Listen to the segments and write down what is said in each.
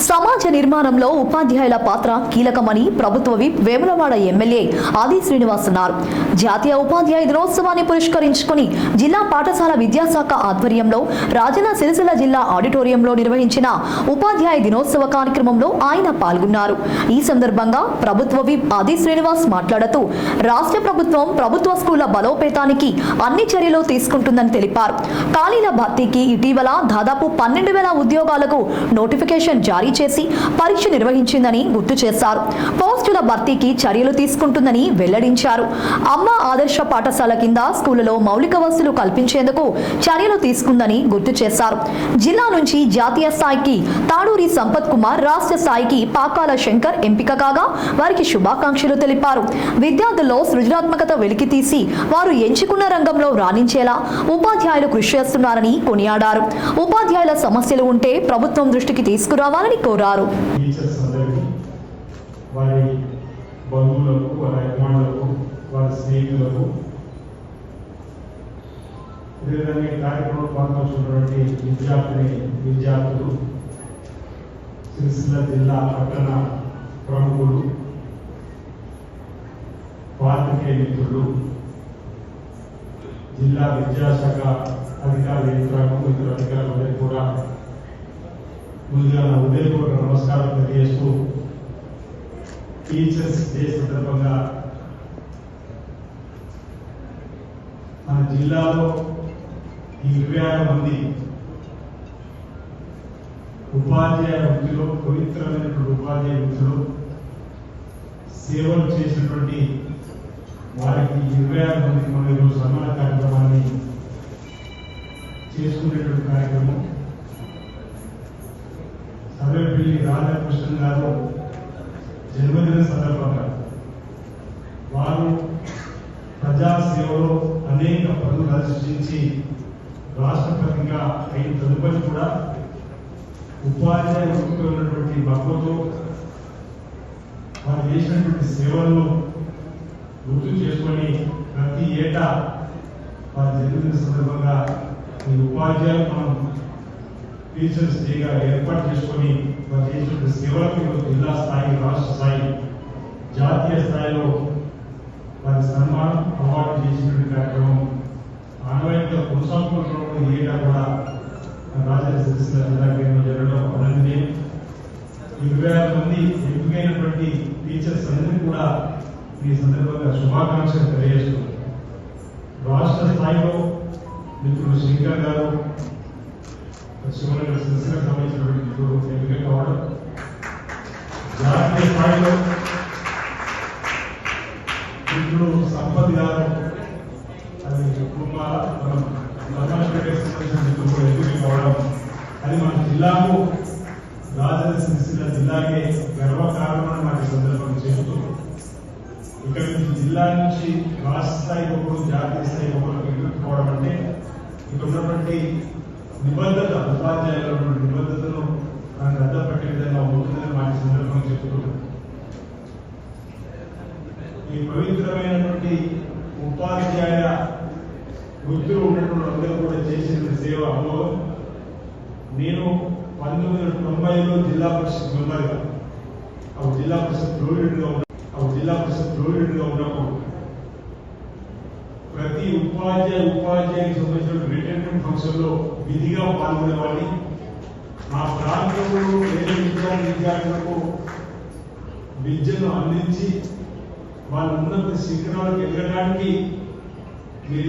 సమాజ నిర్మాణంలో ఉపాధ్యాయుల పాత్ర కీలకమని ప్రభుత్వ విప్ వేములవాడ ఎమ్మెల్యే ఆది శ్రీనివాస్ అన్నారు. జాతీయ ఉపాధ్యాయ దినోత్సవాన్ని పురస్కరించుకుని జిల్లా పాఠశాల విద్యాశాఖ ఆధ్వర్యంలో రాజన్న సిరిసిల్ల జిల్లా ఆడిటోరియంలో నిర్వహించిన ఉపాధ్యాయ దినోత్సవ కార్యక్రమంలో ఆయన పాల్గొన్నారు. ఈ సందర్భంగా ప్రభుత్వ విప్ ఆది శ్రీనివాస్ మాట్లాడుతూ రాష్ట్ర ప్రభుత్వం ప్రభుత్వ స్కూళ్ల బలోపేతానికి అన్ని చర్యలు తీసుకుంటుందని తెలిపారు. ఖాళీల భర్తీకి ఇటీవల దాదాపు 12,000 ఉద్యోగాలకు నోటిఫికేషన్ జారీ చేసి పరీక్ష నిర్వహించిందని గుర్తు చేశారు. పోస్టుల భర్తీకి చర్యలు తీసుకుంటుందని వెల్లడించారు. అమ్మ ఆదర్శ పాఠశాల కింద స్కూళ్లలో మౌలిక వసతులు కల్పించేందుకు చర్యలు తీసుకుందని గుర్తు చేశారు. జిల్లా నుంచి జాతీయ స్థాయికి తాడూరి సంపత్ కుమార్, రాష్ట్ర స్థాయికి పాకాల శంకర్ ఎంపిక కాగా వారికి శుభాకాంక్షలు తెలిపారు. విద్యార్థుల్లో సృజనాత్మకత వెలికితీసి వారు ఎంచుకున్న రంగంలో రాణించేలా ఉపాధ్యాయులు కృషి చేస్తున్నారని కొనియాడారు. ఉపాధ్యాయుల సమస్యలు ఉంటే ప్రభుత్వం దృష్టికి తీసుకురావాలని కోరారు. వారి బంధువులకు, వారి అభిమానులకు, వారి స్నేహితులకు, ఈ కార్యక్రమంలో పాల్గొంటున్నటువంటి విద్యార్థులు, సిరిసిల్ల జిల్లా పట్టణ ప్రముఖులు, పాత్రికేయ మిత్రులు, జిల్లా విద్యాశాఖ అధికారుల యంత్రాంగం, ఇతర అధికారులందరికీ కూడా ముందుగా నా ఉదయపూర్వక నమస్కారం తెలియజేస్తూ టీచర్స్ డే సందర్భంగా మన జిల్లాలో 26 మంది ఉపాధ్యాయ వృత్తిలో, పవిత్రమైనటువంటి ఉపాధ్యాయ వృత్తిలో సేవలు చేసినటువంటి వారికి 26 మందికి మనం ఈరోజు సన్మాన కార్యక్రమాన్ని చేసుకునేటువంటి కార్యక్రమం. సర్వేపల్లి రాధాకృష్ణ గారు జన్మదిన సందర్భంగా వారు ప్రజాసేవలో అనేక పనులు సృష్టించి రాష్ట్రపతిగా అయిన తదుపరి కూడా ఉపాధ్యాయ వృత్తిలో ఉన్నటువంటి భక్తులతో వారు చేసినటువంటి సేవలను గుర్తు చేసుకొని ప్రతి ఏటా వారి జన్మదిన సందర్భంగా ఈ ఉపాధ్యాయులు మనం టీచర్స్ డేగా ఏర్పాటు చేసుకొని వారు చేసినటువంటి సేవలకు జిల్లా స్థాయి, రాష్ట్ర స్థాయి, జాతీయ స్థాయిలో వారి సన్మానం, అవార్డు చేసినటువంటి కార్యక్రమం ఆనవాయితీగా కొనసాగుతున్నటువంటి ఏటా కూడా రాజన్న సిరిసిల్ల జిల్లా కేంద్రంలో జరగడం అభినందనీయం. 26 మంది ఎంపికైనటువంటి టీచర్స్ అందరికీ కూడా ఈ సందర్భంగా శుభాకాంక్షలు తెలియజేస్తున్నారు. రాష్ట్ర స్థాయిలో మిత్రుడు శంకర్ గారు, శివనగర్ సిరిసిల్లకు సంబంధించినటువంటి మిత్రుడు ఎంపిక కావడం, జాతీయ స్థాయిలో మిత్రుడు సంపత్ గారు, అది కుటుంబాల సంబంధించిన మిత్రుడు ఎంపిక కావడం, అది మన జిల్లాకు, రాజన్న సిరిసిల్ల జిల్లాకే గర్వకారణమని నాకు సందర్భంగా చెబుతూ ఇక్కడ నుంచి జిల్లా నుంచి రాష్ట్ర స్థాయికి ఒకరు, జాతీయ స్థాయికి ఒకరు ఎదుర్కోవడం అంటే ఇక్కడ ఉన్నటువంటి నిబద్ధత, ఉపాధ్యాయులు ఉన్నటువంటి నిబద్ధతను మనకు అర్థపట్టే విధంగా ఉంటుందని మాట సందర్భంగా చెప్తూ ఈ పవిత్రమైనటువంటి ఉపాధ్యాయ వృత్తిలో ఉన్నటువంటి అందరూ కూడా చేసిన సేవ అనుభవం. నేను 1990లో జిల్లా పరిషత్ మెంబర్గా, జిల్లా పరిషత్ ప్రోడెంట్గా ఉన్నప్పుడు ప్రతి ఉపాధ్యాయుకి సంబంధించిన రిటైర్మెంట్ ఫంక్షన్ లో విధిగా పాల్గొనేవాడిని. మా ప్రాంతంలో విద్యార్థులకు విద్యను అందించి వాళ్ళ ఉన్నత శిఖరాలకు ఎదగడానికి మీరు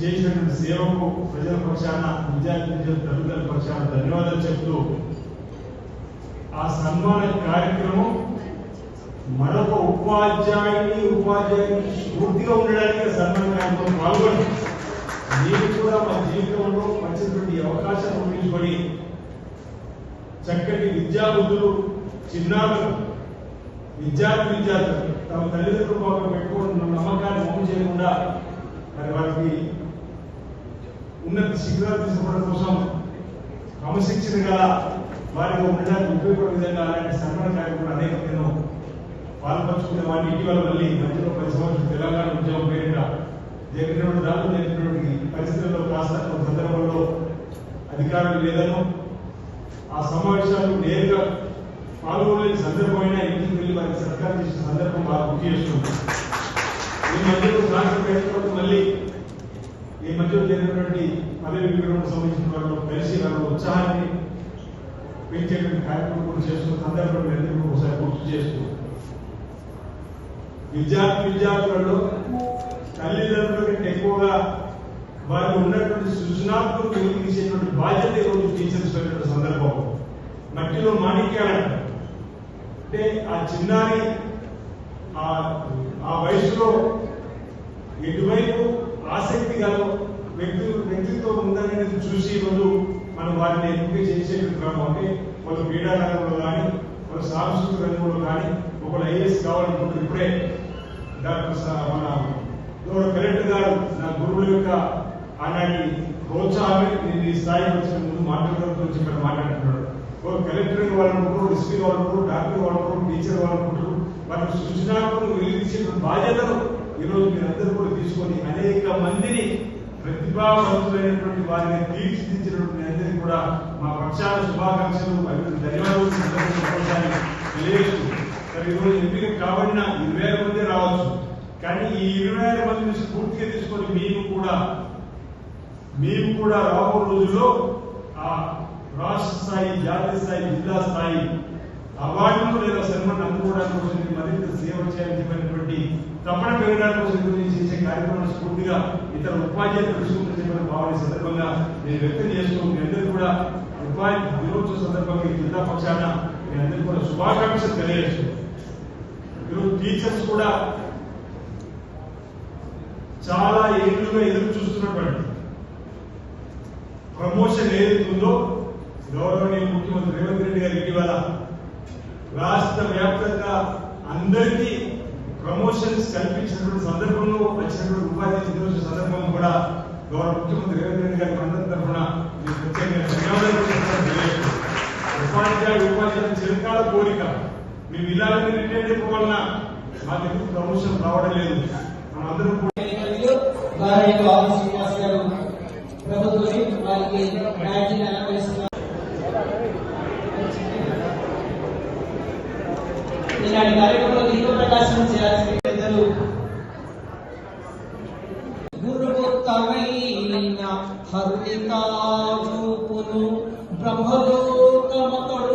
చేసినటువంటి సేవకు ప్రజల పక్షాన, విద్యార్థి తల్లిదండ్రుల పక్షాన ధన్యవాదాలు చెప్తూ ఆ సన్మాన కార్యక్రమం మరొక ఉపాధ్యాయుని స్ఫూర్తిగా ఉండడానికి సన్మాన కార్యక్రమం పాల్గొని నేను కూడా మా జీవితంలో మంచిటువంటి అవకాశం ఉపయోగించుకొని చక్కటి విద్యాబుద్ధులు, చిన్నారులు, విద్యార్థులు తమ తల్లిదండ్రుల పక్కన పెట్టుకున్న నమ్మకాన్ని మోసం చేయకుండా మరి వారికి ఉన్నత శిఖరాలు తీసుకోవడం కోసం క్రమశిక్షణ గల వారికి ఉండడానికి ఉపయోగపడే విధంగా అలాంటి సన్మాన కార్యక్రమం అనేక నేను పాల్పంచుకునే వాడిని. ఇటీవల మళ్ళీ మధ్యలో 10 సంవత్సరాలు తెలంగాణ ఉద్యమం పేరిట జరిగినటువంటి పరిస్థితుల్లో కాస్త సందర్భంలో అధికారులు లేదనో ఆ సమావేశాలు నేరుగా పాల్గొనే సందర్భమైన ఇంటికి వెళ్ళి వారికి సత్కారం చేసిన సందర్భం బాగా గుర్తు చేస్తుంది. ఈ మధ్యలో రాష్ట్ర మళ్ళీ ఈ మధ్యలో జరిగినటువంటి పదవి వివరణ సంబంధించిన వాళ్ళు కలిసి వాళ్ళ ఉత్సాహాన్ని పెంచేటువంటి కార్యక్రమం కూడా చేస్తున్న సందర్భం అందరికీ ఒకసారి గుర్తు చేస్తూ విద్యార్థులలో తల్లిదండ్రుల కంటే ఎక్కువగా వారికి ఉన్నటువంటి సృజనాత్మక తీసేటువంటి బాధ్యత ఈరోజు టీచర్స్ పెట్టిన సందర్భం. మట్టిలో మాణిక్యాలంట అంటే ఆ చిన్నారి ఆ వయసులో ఎటువైపు ఆసక్తి గల వ్యక్తిత్వం ఉందనేది చూసి ఈరోజు మనం వారిని ఎంపిక చేసేటువంటి క్రమం. అంటే వాళ్ళు క్రీడా రంగంలో కానీ వాళ్ళు సాంస్కృతిక రంగంలో కానీ ఒకళ్ళు ఐఏఎస్ కావాలనుకుంటారు. ఇప్పుడే డాక్టర్ మన కలెక్టర్ గారు నా గురువుల యొక్క ఆనాటి ప్రోత్సాహమే నేను ఈ స్థాయికి వచ్చిన ముందు మాట్లాడడం ఇక్కడ మాట్లాడుతున్నాడు. ఒక కలెక్టర్ వాళ్ళనుకుంటారు, ఎస్పీ వాళ్ళనుకుంటారు, డాక్టర్ వాళ్ళనుకుంటారు, టీచర్ వాళ్ళనుకుంటారు. వారికి సృజనాత్మక వెలిగించేటువంటి బాధ్యతను ఈరోజు మీరందరూ కూడా తీసుకొని అనేక మందిని ప్రతిభావంతులైనటువంటి వారిని తీర్చిదిద్దినటువంటి అందరికీ కూడా మా పక్షాల శుభాకాంక్షలు మరియు ధన్యవాదాలు తెలియజేస్తూ మరి ఈరోజు ఎంపిక కాబడిన 20,000 మంది రావచ్చు. కానీ ఈ 20,000 మందిని స్ఫూర్తిగా తీసుకొని మేము కూడా రాబో రోజుల్లో ఆ రాష్ట్ర స్థాయి, జాతీయ స్థాయి, జిల్లా స్థాయి అవార్డులు లేదా సన్మానం అందుకోవడానికి మరింత సేవ చేయాలని చెప్పినటువంటి తపన పెరగడానికి కోసం చేసే కార్యక్రమం స్ఫూర్తిగా ఇతర ఉపాధ్యాయులు తెలుసుకుంటున్న భావన సందర్భంగా నేను వ్యక్తం చేస్తూ మీ అందరూ కూడా ఉపాధ్యాయ దినోత్సవ సందర్భంగా జిల్లా పక్షాన మీ అందరూ కూడా శుభాకాంక్షలు తెలియజేస్తూ ఈరోజు టీచర్స్ కూడా చాలా ఏళ్ళుగా ఎదురు చూస్తున్నటువంటి ప్రమోషన్ ఏదైతే ఉందో గౌరవనీయ ముఖ్యమంత్రి రేవంత్ రెడ్డి గారి ఇటీవల రాష్ట్ర వ్యాప్తంగా అందరికీ ప్రమోషన్స్ కల్పించినటువంటి సందర్భంలో వచ్చినటువంటి ఉపాధ్యాయ దినోత్సవ సందర్భం కూడా గౌరవ ముఖ్యమంత్రి రేవంత్ రెడ్డి గారి అందరి తరఫున ప్రత్యేకంగా ధన్యవాదాలు. ఉపాధ్యాయుల చిరకాల కోరిక మేము ఇలాగే రిటైర్డ్ అయిపోవాలన్నా మాకు ఎందుకు ప్రమోషన్ రావడం లేదు. మనందరం ఇలాంటి కార్యక్రమంలో దీప ప్రకాశనం చేయాల్సిన పెద్దలు గురువుత్తమైన హరితారూపును బ్రహ్మలోకమతడు